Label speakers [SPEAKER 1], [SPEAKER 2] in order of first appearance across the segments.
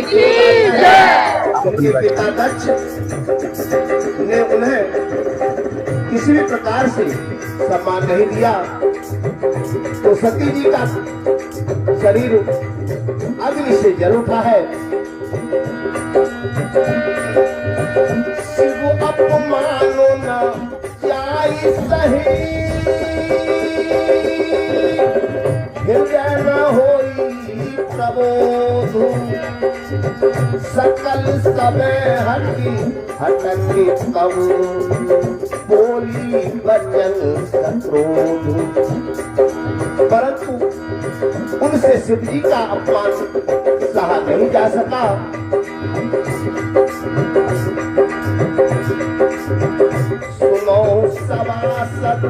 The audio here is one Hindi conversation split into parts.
[SPEAKER 1] उनके पिता दक्ष ने उन्हें किसी भी प्रकार से सम्मान नहीं दिया, तो सती जी का शरीर अग्नि से जल उठा है। शिव अपमानो न जाई सही, हृदय न होई प्रबोध, सकल सबे हटकी हटकी कब, बोली बचन संक्रोध। परंतु उनसे शिव जी का अपमान सहा नहीं जा सका। सुनो सभासद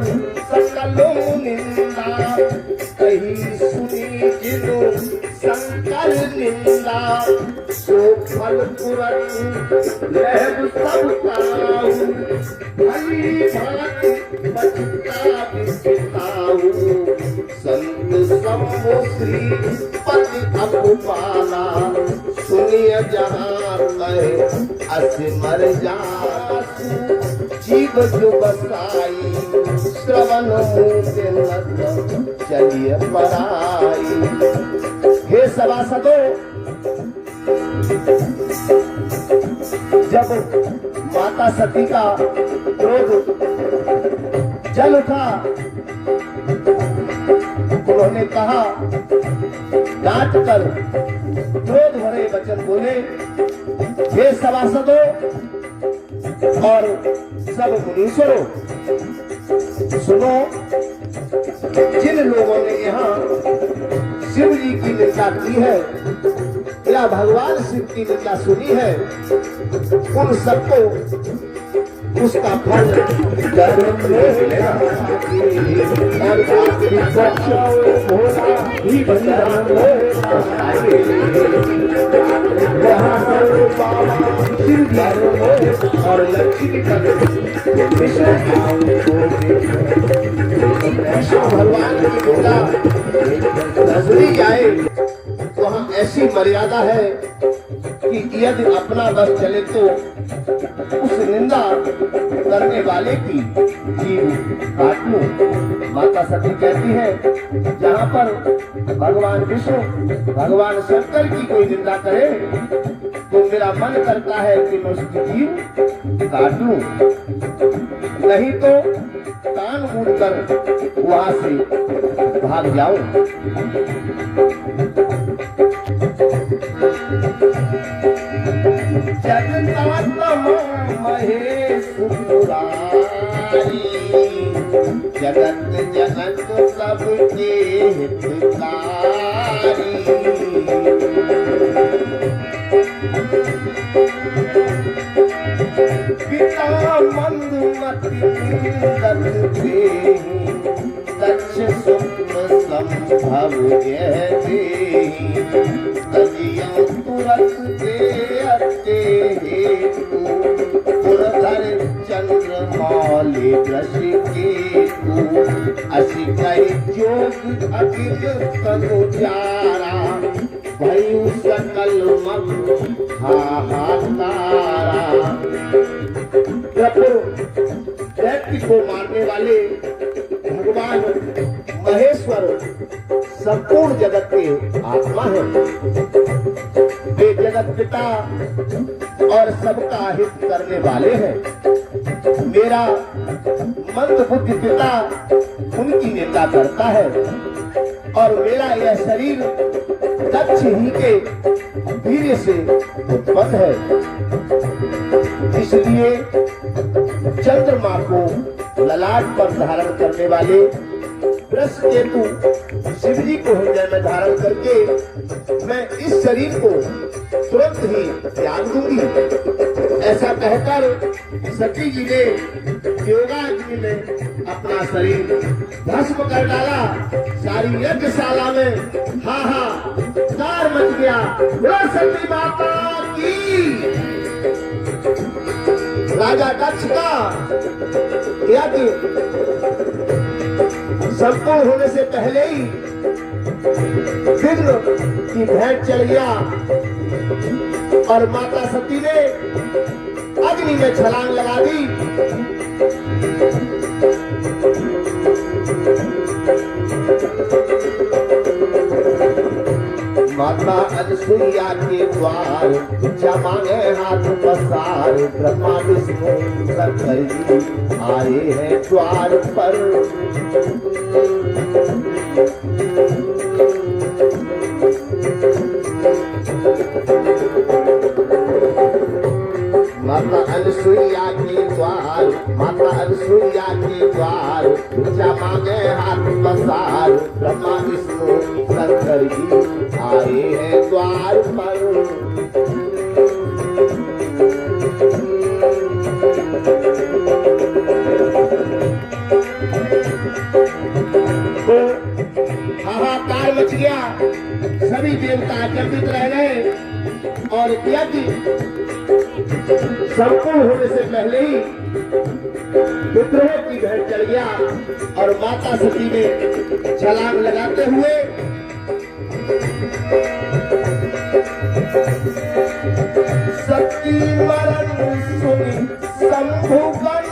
[SPEAKER 1] सकल निंदा, कही सुनी जिनु संकर निंदा, सो फल तुरंत लहब सब पाऊं, भली भांति बचता विचिताऊं, संत शंभु श्री पति अपुपाला, सुनिय जहाँ कहे अस मर जासु, जीव जो बसाई श्रवण मुँह से लग चलिए पराई। हे सभासदों, जब माता सती का क्रोध जल उठा, उन्होंने कहा, डांट कर क्रोध भरे वचन बोले, हे सभासदों और सब मुनीश्वरों, सुनो, जिन लोगों ने यहाँ शिव जी की निंदा की है या भगवान शिव की निंदा सुनी है, उन सबको उसका फल जरूर मिलेगा। और ही और लक्ष्मी भगवान की पूजा नजरी जाए, वहाँ ऐसी मर्यादा है कि यदि अपना बस चले तो उस निंदा करने वाले की जीव काट लो। माता सती कहती है, जहाँ पर भगवान विष्णु भगवान शंकर की कोई निंदा करे तो मेरा मन करता है कि मैं उसकी जीव काट लूं, नहीं तो कान मूंद कर वहां से भाग जाऊं। महेश पुरारी, जगत जगत सबके हितकारी, पिता मंदमति दत्ते, दक्ष स्वप्न संभव यह देहि, तजियों तुरंत दे अते हेतु, पुरधर चंद्रमौलि दृष्टि केतु, असी कई जोग अखिल तनु प्यारा, भयु सकल मग हाहाकारा। व्यक्ति को मारने वाले भगवान महेश्वर संपूर्ण जगत के आत्मा है। वे जगत पिता और सबका हित करने वाले हैं। मेरा मंद बुद्धि पिता उनकी निंदा करता है और मेरा यह शरीर दक्ष ही के वीर्य से उत्पन्न है। इसलिए चंद्रमा को ललाट पर धारण करने वाले वृषकेतु शिव जी को हृदय में धारण करके मैं इस शरीर को तुरंत ही त्याग दूंगी। ऐसा कहकर सती जी ने योगाग्नि में अपना शरीर भस्म कर डाला। सारी यज्ञशाला में हाहाकार मच गया। बोलो सती माता की। राजा दक्ष का यज्ञ संपूर्ण होने से पहले ही विघ्न की भेंट चल गया। और माता सती ने अग्नि में छलांग लगा दी। माता अनसुईया के द्वार जमाए हाथ पसार, ब्रह्मा विष्णु शंकर जी आए हैं द्वार पर। माता अनसुईया के द्वार, माता अनसुईया के द्वार जमाए हाथ पसार, ब्रह्मा विष्णु शंकर जी आए हैं द्वार पर। तो हाहाकार मच गया, सभी देवता अचंभित रह गए और यज्ञ संपूर्ण होने से पहले ही विद्रोह की भेंट चढ़ गया और माता सती ने छलांग लगाते हुए सती मरण सुनी शंभुगण,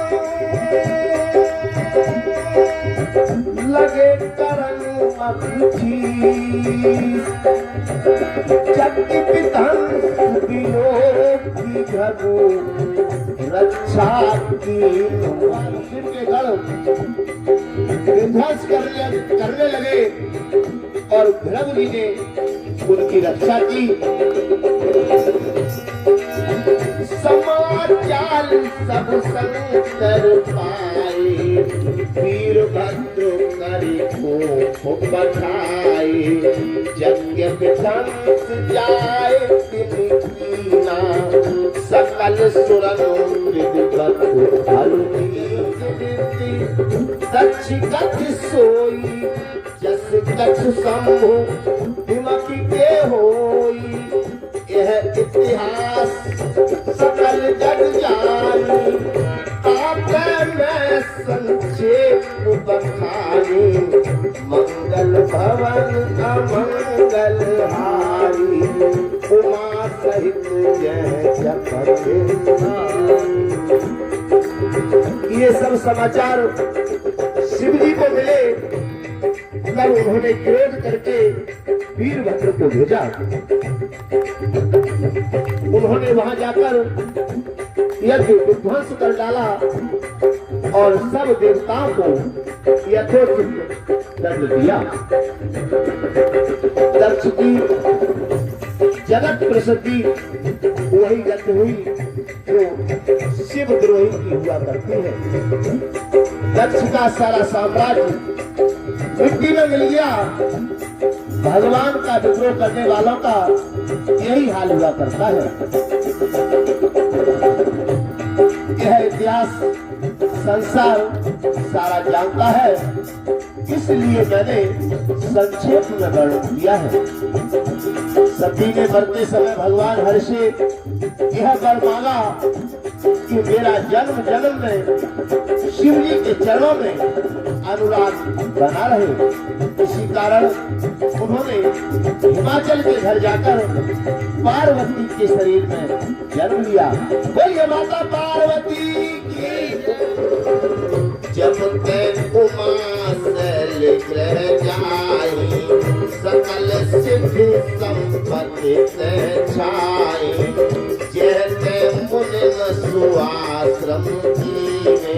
[SPEAKER 1] लगे करन मखी जगति विध्वंस विलोकी घगु रक्षा की। शिव के गढ़ विध्वंस करने लगे और भृगु जी ने उनकी रक्षा की। समाचार सब शंकर पाए, वीरभद्र करी को बठाए, यज्ञ विध्वंस जाए तिनकीना, सकल सुरन दक्ष गत सोई, जस दक्ष शंभु हिमकी के होई। यह इतिहास सकल जग जानी, ताते मैं संक्षेप बखानी, मंगल भवन अमंगल हारी, उमा सहित जय जपत। ये सब समाचार शिव जी को मिले तब उन्होंने क्रोध करके वीरभद्र को भेजा। उन्होंने वहां जाकर यज्ञ विध्वंस कर डाला और सब देवताओं को यथोचित दंड दिया। दक्ष की जगत प्रसिद्धि वही यज्ञ हुई जो शिव द्रोही की हुआ करती है। दक्ष का सारा साम्राज्य मिट्टी में मिल गया। भगवान का विद्रोह करने वालों का यही हाल हुआ करता है। यह इतिहास संसार सारा जानता है, इसलिए मैंने संक्षेप में वर्णन किया है। सती ने मरते समय भगवान हर से यह वर मांगा कि मेरा जन्म जन्म में शिव जी के चरणों में अनुराग बना रहे। इसी कारण उन्होंने हिमाचल के घर जाकर पार्वती के शरीर में जन्म लिया। बोलिए माता पार्वती की। जब ते उमा शैल ग्रह जाई, सकल सिद्धि संपत्ति छाई, जैसे मुनि सुआश्रम जीवे,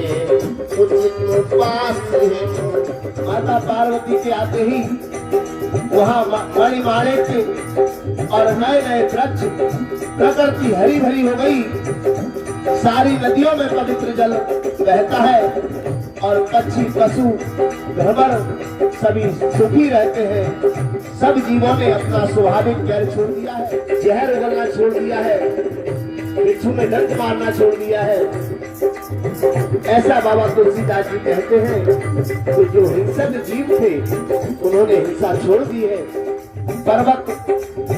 [SPEAKER 1] उचित उपास। माता पार्वती के आते ही वहाँ मणिमाणे के और नए नए वृक्ष, प्रकृति हरी भरी हो गई। सारी नदियों में पवित्र जल बहता है और पक्षी पशु भ्रमर सभी सुखी रहते हैं। सब जीवों ने अपना स्वाभाविक जहर छोड़ दिया है, जहर उगलना छोड़ दिया है, बिच्छू में डंक मारना छोड़ दिया है। ऐसा बाबा तुलसीदास जी कहते हैं। तो जो हिंसक जीव थे उन्होंने हिंसा छोड़ दी है। पर्वत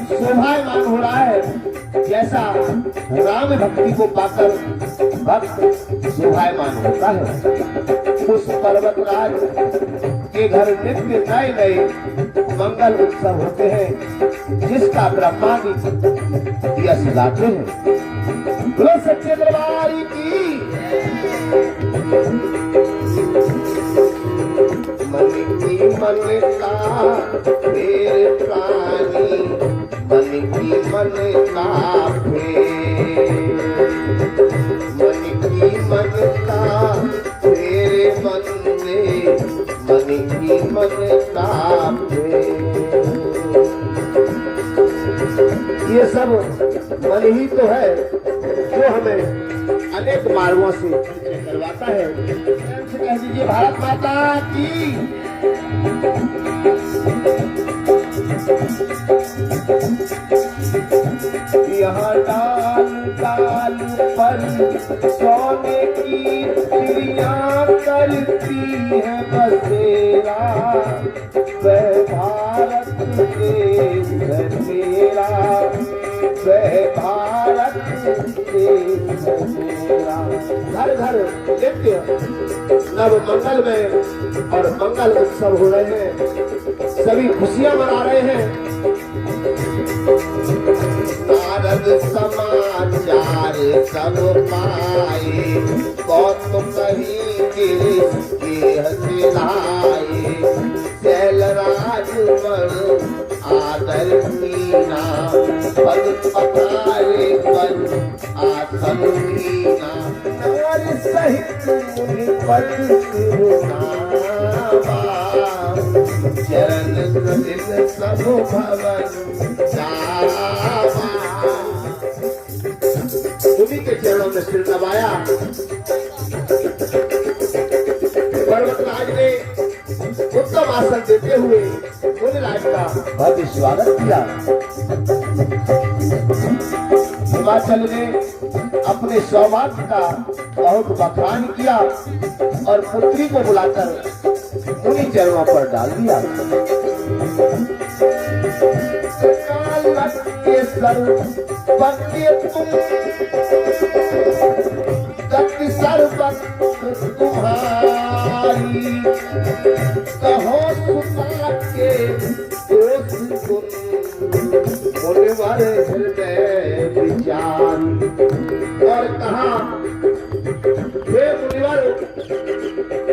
[SPEAKER 1] शोभायमान हो रहा है, जैसा राम भक्ति को पाकर भक्त शोभायमान होता है। उस पर्वतराज के घर नित्य नए नए मंगल उत्सव होते हैं, जिसका ब्रह्मा जी यश गाते हैं। बोलो सच्चे दरबार की। मन की मनता फेर प्राणी, मन की मनता फेर, मन की मनता फेरे मन में, मन की मनता फेर। ये सब मन ही तो है जो हमें अनेक मार्गों से करवाता है। कह दीजिए भारत माता की। यहाँ डाल डाल पर सोने की चिड़िया करती है बसेरा, वह भारत देश है मेरा, वह भारत देश है मेरा। घर घर नित्य नव मंगल में और मंगल उत्सव हो रहे हैं, सभी खुशियां मना रहे हैं। नारद समाचार सब पाए, कौतुक कहीं के हसिलाए, शैलराज बड़ आदर मीना, पद पखारे पर आसन मीना, नार सहित मुनि पद सिरुनावा, चरण सलिल सब भवन जावा। उन्हीं के चरणों में सिर नवाया। पर्वतराज ने उत्तम आसन देते हुए मुनिराज का भव्य स्वागत किया। हिमाचल ने अपने सौभाग्य का बहुत बखान किया और पुत्री को बुलाकर मुनि चरणों पर डाल दिया। के सर्वज्ञ तुम, गति सर्वज्ञ तुम्हारी, कहो सुता के दोष गुण, मुनिवर हृदय विचार। और कहा हे मुनिवर,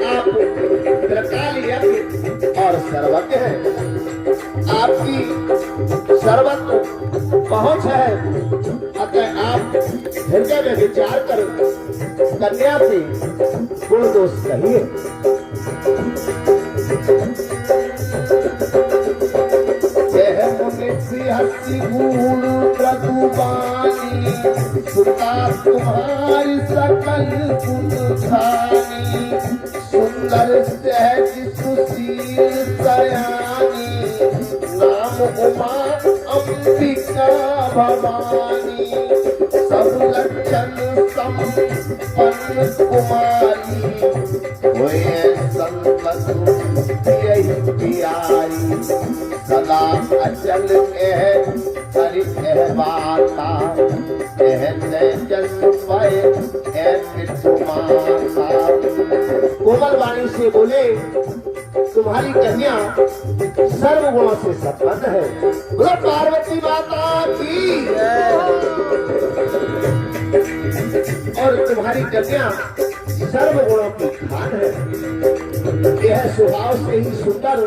[SPEAKER 1] आप त्रिकाल यज्ञ और सर्वज्ञ हैं, आपकी सर्वत्र पहुंच है, अतः आप हृदय में विचार कर कन्या से गुण दोष कहिए। यह मुनि हसी गुण प्रदुबानी, सुता तुम्हारी सकल गुण खानी, सुंदर सहज सुशील सयानी, नाम उमा अंबिका भवानी, सब लक्षण संपन्न कुमारी, हुए संपत यही प्यारी, सदा अचल हरि बाता, कोमल वाणी से बोले, तुम्हारी कन्या सर्व गुणों से संपन्न है। बोलो पार्वती माता की। और तुम्हारी कन्या सर्व गुणों की खान है। यह स्वभाव से ही सुंदर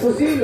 [SPEAKER 1] सुशील